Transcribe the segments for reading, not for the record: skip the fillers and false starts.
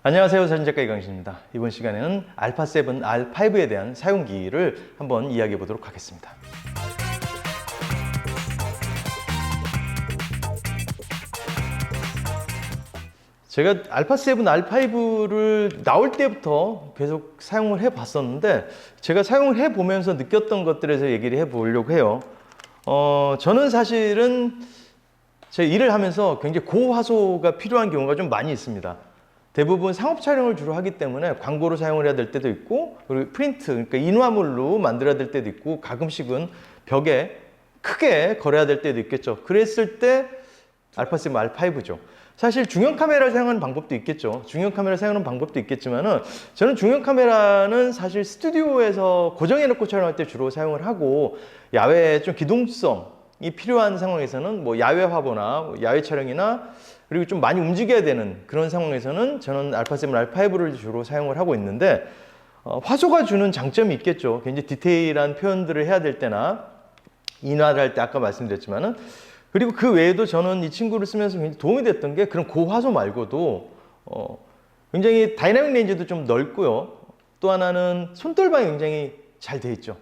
안녕하세요. 사진작가 이광진입니다. 이번 시간에는 알파7, R5에 대한 사용기를 한번 이야기해 보도록 하겠습니다. 제가 알파7, R5를 나올 때부터 계속 사용을 해 봤었는데 제가 사용을 해 보면서 느꼈던 것들에서 얘기를 해 보려고 해요. 저는 사실은 제 일을 하면서 굉장히 고화소가 필요한 경우가 좀 많이 있습니다. 대부분 상업 촬영을 주로 하기 때문에 광고로 사용을 해야 될 때도 있고, 그리고 프린트, 그러니까 인화물로 만들어야 될 때도 있고, 가끔씩은 벽에 크게 걸어야 될 때도 있겠죠. 그랬을 때 알파7, R5죠. 사실 중형 카메라를 사용하는 방법도 있겠죠. 중형 카메라 사용하는 방법도 있겠지만은 저는 중형 카메라는 사실 스튜디오에서 고정해 놓고 촬영할 때 주로 사용을 하고, 야외에 좀 기동성이 필요한 상황에서는 뭐 야외 화보나 야외 촬영이나 그리고 좀 많이 움직여야 되는 그런 상황에서는 저는 알파7, R5를 주로 사용을 하고 있는데, 화소가 주는 장점이 있겠죠. 굉장히 디테일한 표현들을 해야 될 때나 인화를 할 때 아까 말씀드렸지만은, 그리고 그 외에도 저는 이 친구를 쓰면서 굉장히 도움이 됐던 게 그런 고화소 말고도 굉장히 다이나믹 렌즈도 좀 넓고요. 또 하나는 손떨방이 굉장히 잘 돼 있죠.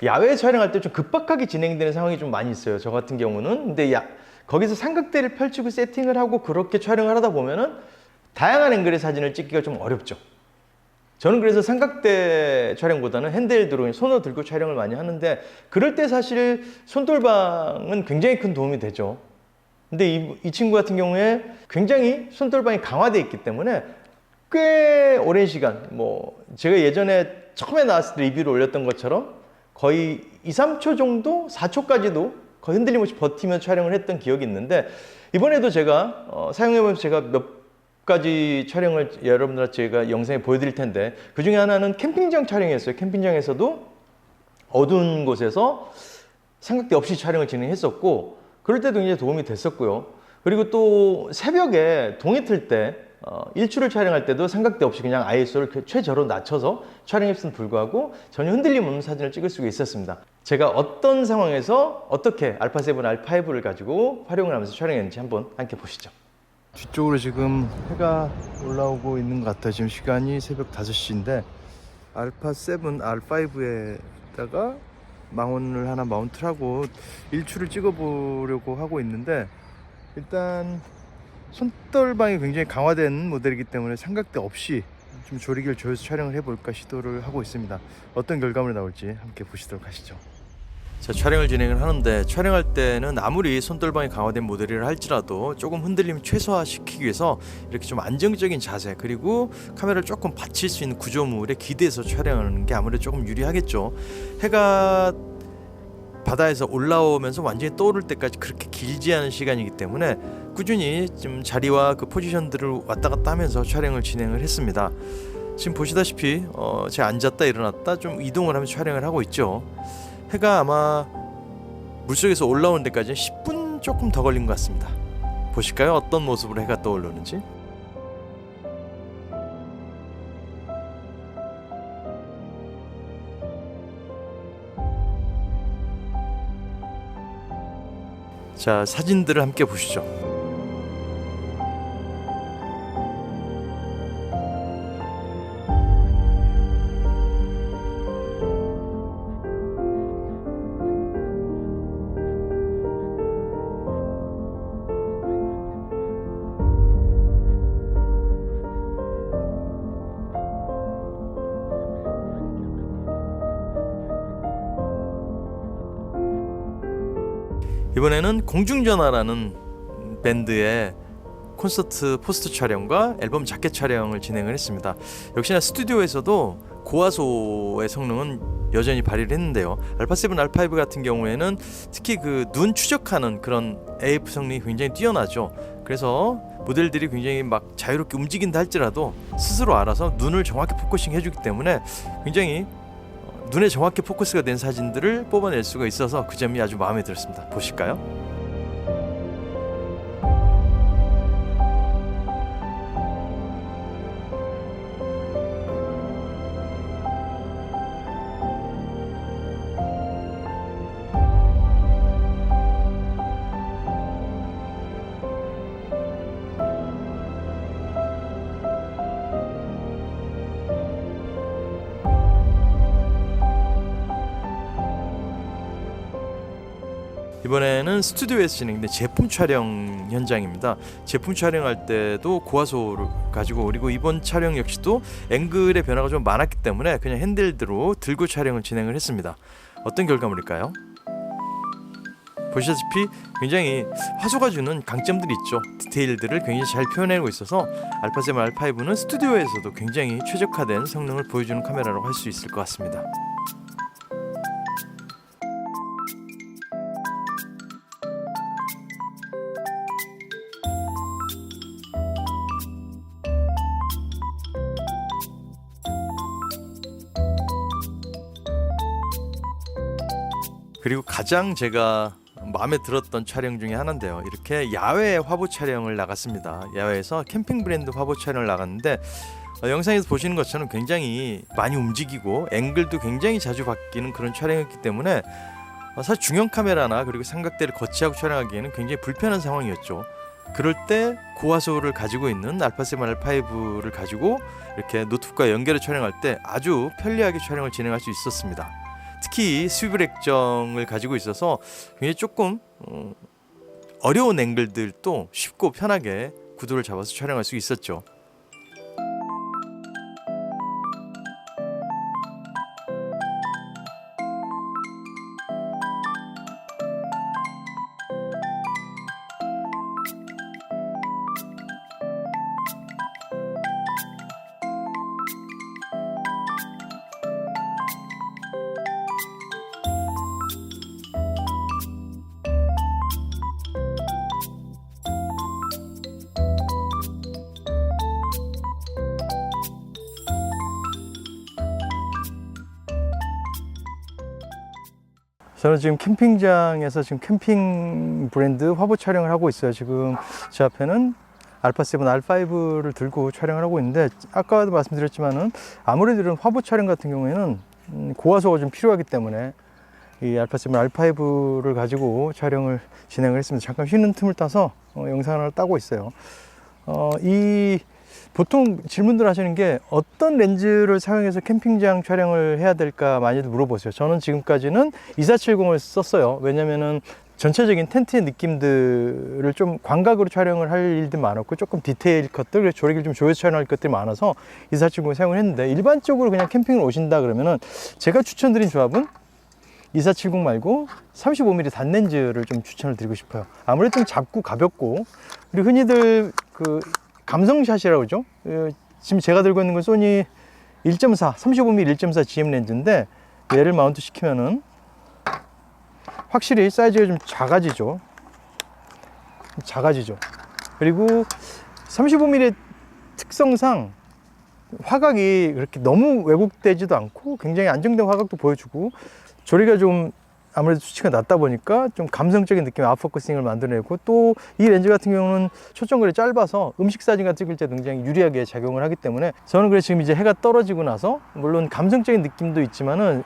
야외 촬영할 때 좀 급박하게 진행되는 상황이 좀 많이 있어요. 저 같은 경우는. 근데 거기서 삼각대를 펼치고 세팅을 하고 그렇게 촬영을 하다 보면은 다양한 앵글의 사진을 찍기가 좀 어렵죠. 저는 그래서 삼각대 촬영보다는 핸드헬드로 손으로 들고 촬영을 많이 하는데, 그럴 때 사실 손떨방은 굉장히 큰 도움이 되죠. 근데 이 친구 같은 경우에 굉장히 손떨방이 강화되어 있기 때문에 꽤 오랜 시간, 뭐 제가 예전에 처음에 나왔을 때 리뷰를 올렸던 것처럼 거의 2, 3초 정도, 4초까지도 거의 흔들림 없이 버티며 촬영을 했던 기억이 있는데, 이번에도 제가 사용해보면서 제가 몇 가지 촬영을 여러분들한테 제가 영상에 보여드릴 텐데, 그 중에 하나는 캠핑장 촬영이었어요. 캠핑장에서도 어두운 곳에서 삼각대 없이 촬영을 진행했었고, 그럴 때도 굉장히 도움이 됐었고요. 그리고 또 새벽에 동해 틀 때 일출을 촬영할 때도 삼각대 없이 그냥 ISO를 최저로 낮춰서 촬영했음에도 불구하고 전혀 흔들림 없는 사진을 찍을 수가 있었습니다. 제가 어떤 상황에서 어떻게 알파7, R5를 가지고 활용을 하면서 촬영했는지 한번 함께 보시죠. 뒤쪽으로 지금 해가 올라오고 있는 것 같아요. 지금 시간이 새벽 5시인데 알파7, R5에다가 망원을 하나 마운트를 하고 일출을 찍어 보려고 하고 있는데, 일단 손떨방이 굉장히 강화된 모델이기 때문에 삼각대 없이 좀 조리기를 조여서 촬영을 해볼까 시도를 하고 있습니다. 어떤 결과물이 나올지 함께 보시도록 하시죠. 자, 촬영을 진행을 하는데, 촬영할 때는 아무리 손떨방이 강화된 모델이라 할지라도 조금 흔들림 최소화시키기 위해서 이렇게 좀 안정적인 자세, 그리고 카메라를 조금 받칠 수 있는 구조물에 기대서 촬영하는 게 아무래도 조금 유리하겠죠. 해가 바다에서 올라오면서 완전히 떠오를 때까지 그렇게 길지 않은 시간이기 때문에 꾸준히 좀 자리와 그 포지션들을 왔다 갔다 하면서 촬영을 진행을 했습니다. 지금 보시다시피 제가 앉았다 일어났다 좀 이동을 하면서 촬영을 하고 있죠. 해가 아마 물속에서 올라오는 데까지 10분 조금 더 걸린 것 같습니다. 보실까요? 어떤 모습으로 해가 떠오르는지. 자, 사진들을 함께 보시죠. 이번에는 공중전화라는 밴드의 콘서트 포스터 촬영과 앨범 자켓 촬영을 진행을 했습니다. 역시나 스튜디오에서도 고화소의 성능은 여전히 발휘를 했는데요. 알파7, R5 같은 경우에는 특히 그 눈 추적하는 그런 AF 성능이 굉장히 뛰어나죠. 그래서 모델들이 굉장히 막 자유롭게 움직인다 할지라도 스스로 알아서 눈을 정확히 포커싱 해주기 때문에 굉장히 눈에 정확히 포커스가 된 사진들을 뽑아낼 수가 있어서 그 점이 아주 마음에 들었습니다. 보실까요? 이번에는 스튜디오에서 진행된 제품 촬영 현장입니다. 제품 촬영할 때도 고화소를 가지고, 그리고 이번 촬영 역시도 앵글의 변화가 좀 많았기 때문에 그냥 핸들드로 들고 촬영을 진행을 했습니다. 어떤 결과물일까요? 보시다시피 굉장히 화소가 주는 강점들이 있죠. 디테일들을 굉장히 잘 표현하고 있어서 α7, R5는 스튜디오에서도 굉장히 최적화된 성능을 보여주는 카메라라고 할 수 있을 것 같습니다. 그리고 가장 제가 마음에 들었던 촬영 중에 하나인데요. 이렇게 야외 화보 촬영을 나갔습니다. 야외에서 캠핑 브랜드 화보 촬영을 나갔는데 영상에서 보시는 것처럼 굉장히 많이 움직이고 앵글도 굉장히 자주 바뀌는 그런 촬영이었기 때문에 사실 중형 카메라나 그리고 삼각대를 거치하고 촬영하기에는 굉장히 불편한 상황이었죠. 그럴 때 고화소를 가지고 있는 α7, R5를 가지고 이렇게 노트북과 연결해 촬영할 때 아주 편리하게 촬영을 진행할 수 있었습니다. 특히 스위블 액정을 가지고 있어서 굉장히 조금 어려운 앵글들도 쉽고 편하게 구도를 잡아서 촬영할 수 있었죠. 저는 지금 캠핑장에서 지금 캠핑 브랜드 화보 촬영을 하고 있어요. 지금 제 앞에는 α7, R5를 들고 촬영을 하고 있는데, 아까도 말씀드렸지만은 아무래도 이런 화보 촬영 같은 경우에는 고화소가 좀 필요하기 때문에 이 α7, R5를 가지고 촬영을 진행을 했습니다. 잠깐 쉬는 틈을 타서 영상을 따고 있어요. 보통 질문들 하시는 게 어떤 렌즈를 사용해서 캠핑장 촬영을 해야 될까 많이들 물어보세요. 저는 지금까지는 2470을 썼어요. 왜냐면은 전체적인 텐트의 느낌들을 좀 광각으로 촬영을 할 일도 많았고, 조금 디테일 컷들, 조리기를 좀 조여서 촬영할 것들이 많아서 2470을 사용을 했는데, 일반적으로 그냥 캠핑을 오신다 그러면은 제가 추천드린 조합은 2470 말고 35mm 단렌즈를 좀 추천을 드리고 싶어요. 아무래도 좀 작고 가볍고, 그리고 흔히들 그 감성샷이라고 그러죠. 지금 제가 들고 있는 건 소니 1.4, 35mm 1.4 GM 렌즈인데, 얘를 마운트 시키면은 확실히 사이즈가 좀 작아지죠. 그리고 35mm 특성상 화각이 그렇게 너무 왜곡되지도 않고 굉장히 안정된 화각도 보여주고, 조리가 좀 아무래도 수치가 낮다 보니까 좀 감성적인 느낌의 아웃포커싱을 만들어내고, 또 이 렌즈 같은 경우는 초점거리 짧아서 음식 사진 같은 찍을 때 굉장히 유리하게 작용을 하기 때문에, 저는 그래서 지금 이제 해가 떨어지고 나서 물론 감성적인 느낌도 있지만은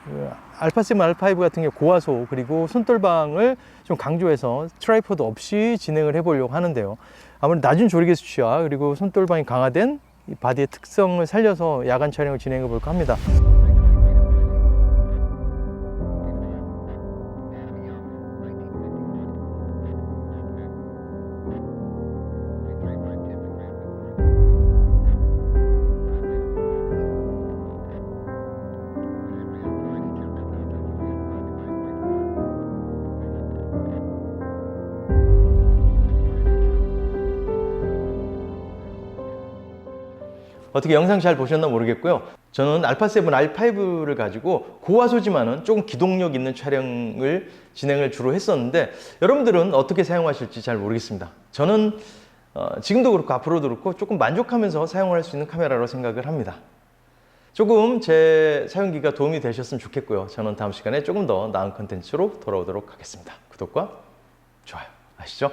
α7, R5 같은 경우 고화소 그리고 손떨방을 좀 강조해서 트라이포드 없이 진행을 해보려고 하는데요. 아무래도 낮은 조리개 수치와 그리고 손떨방이 강화된 이 바디의 특성을 살려서 야간 촬영을 진행해 볼까 합니다. 어떻게 영상 잘 보셨나 모르겠고요. 저는 α7, R5를 가지고 고화소지만은 조금 기동력 있는 촬영을 진행을 주로 했었는데, 여러분들은 어떻게 사용하실지 잘 모르겠습니다. 저는 지금도 그렇고 앞으로도 그렇고 조금 만족하면서 사용을 할 수 있는 카메라로 생각을 합니다. 조금 제 사용기가 도움이 되셨으면 좋겠고요. 저는 다음 시간에 조금 더 나은 컨텐츠로 돌아오도록 하겠습니다. 구독과 좋아요 아시죠?